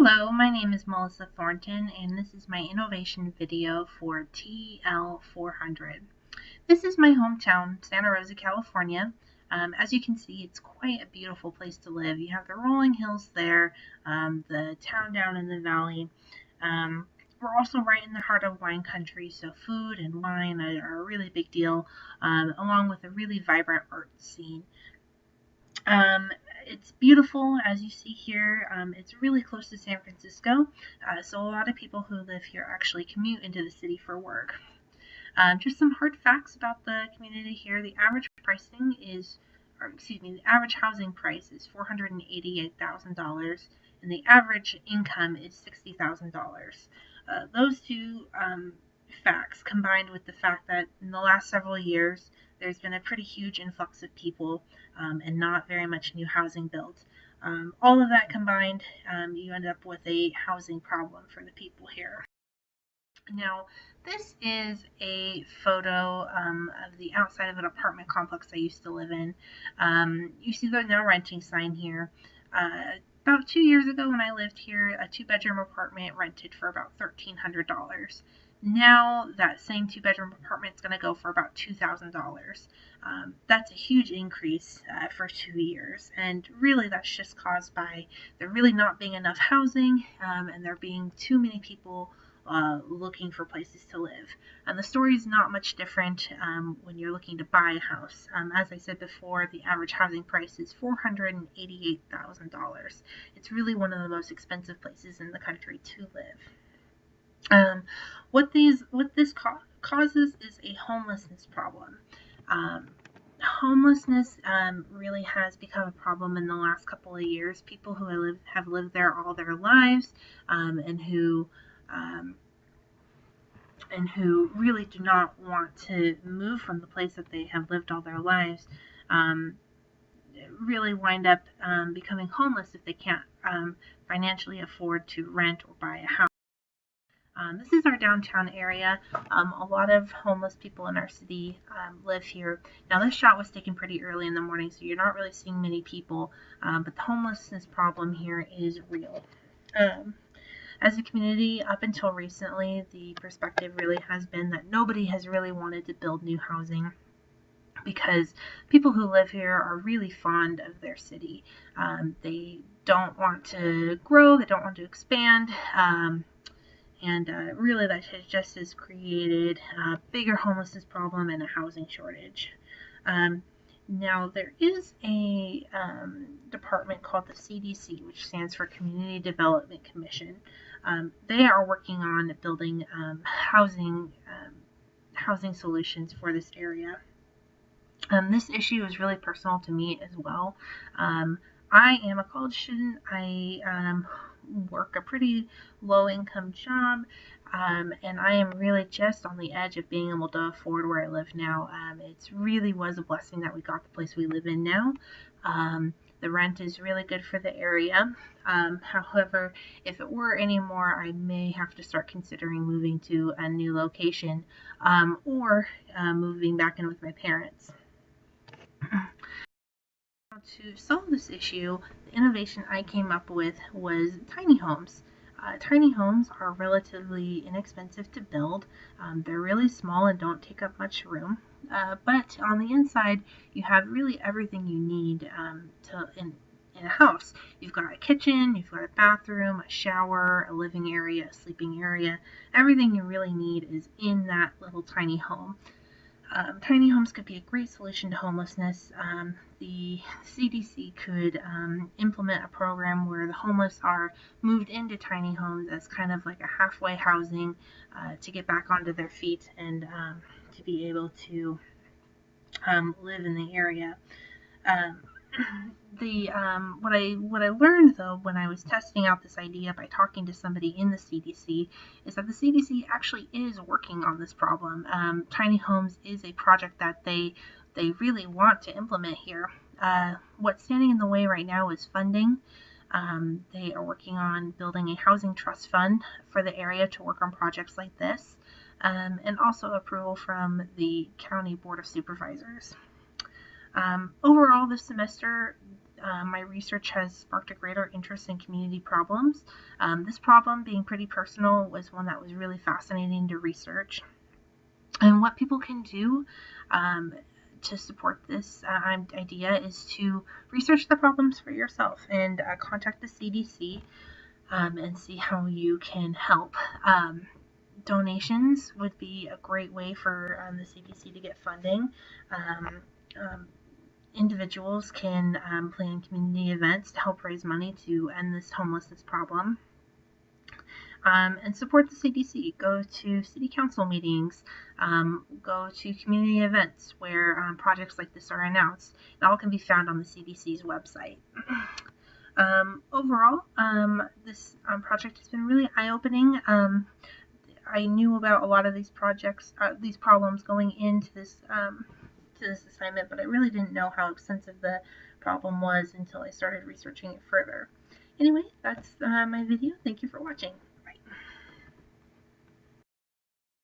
Hello, my name is Melissa Thornton, and this is my innovation video for TEL 400. This is my hometown, Santa Rosa, California. As you can see, it's quite a beautiful place to live. You have the rolling hills there, the town down in the valley. We're also right in the heart of wine country, so food and wine are a really big deal, along with a really vibrant art scene. Um, it's beautiful, as you see here. It's really close to San Francisco, so a lot of people who live here actually commute into the city for work. Just some hard facts about the community here. The average the average housing price is $488,000, and the average income is $60,000. Those two facts, combined with the fact that in the last several years there's been a pretty huge influx of people and not very much new housing built. All of that combined, you end up with a housing problem for the people here. Now, this is a photo of the outside of an apartment complex I used to live in. You see the no renting sign here. About 2 years ago when I lived here, a 2-bedroom apartment rented for about $1,300. Now that same 2-bedroom apartment is going to go for about $2,000. That's a huge increase for 2 years, and really that's just caused by there really not being enough housing and there being too many people looking for places to live. And the story is not much different when you're looking to buy a house. As I said before, the average housing price is $488,000. It's really one of the most expensive places in the country to live. What this causes is a homelessness problem. Homelessness really has become a problem in the last couple of years. People who have lived there all their lives and who really do not want to move from the place that they have lived all their lives really wind up becoming homeless if they can't financially afford to rent or buy a house. This is our downtown area. A lot of homeless people in our city live here. Now, this shot was taken pretty early in the morning, so you're not really seeing many people, but the homelessness problem here is real. As a community, up until recently, the perspective really has been that nobody has really wanted to build new housing because people who live here are really fond of their city. They don't want to grow, they don't want to expand, and really that has created a bigger homelessness problem and a housing shortage. Now, there is a department called the CDC, which stands for Community Development Commission. They are working on building housing solutions for this area. This issue is really personal to me as well. I am a college student. I work a pretty low-income job, and I am really just on the edge of being able to afford where I live now. It really was a blessing that we got the place we live in now. The rent is really good for the area. However, if it were any more, I may have to start considering moving to a new location or moving back in with my parents. To solve this issue, the innovation I came up with was tiny homes. Tiny homes are relatively inexpensive to build. They're really small and don't take up much room. But on the inside, you have really everything you need in a house. You've got a kitchen, you've got a bathroom, a shower, a living area, a sleeping area. Everything you really need is in that little tiny home. Tiny homes could be a great solution to homelessness. The CDC could implement a program where the homeless are moved into tiny homes as kind of like a halfway housing to get back onto their feet and to be able to live in the area. What I learned though when I was testing out this idea by talking to somebody in the CDC is that the CDC actually is working on this problem. Tiny homes is a project that they really want to implement here. What's standing in the way right now is funding. They are working on building a housing trust fund for the area to work on projects like this, and also approval from the County Board of Supervisors. Overall, this semester, my research has sparked a greater interest in community problems. This problem, being pretty personal, was one that was really fascinating to research. And what people can do to support this idea is to research the problems for yourself and contact the CDC and see how you can help. Donations would be a great way for the CDC to get funding. Um, um, Individuals can plan community events to help raise money to end this homelessness problem. And support the CDC. Go to city council meetings, go to community events where projects like this are announced. It all can be found on the CDC's website. Overall, this project has been really eye-opening. I knew about a lot of these these problems going into this assignment, but I really didn't know how extensive the problem was until I started researching it further. Anyway, that's my video. Thank you for watching.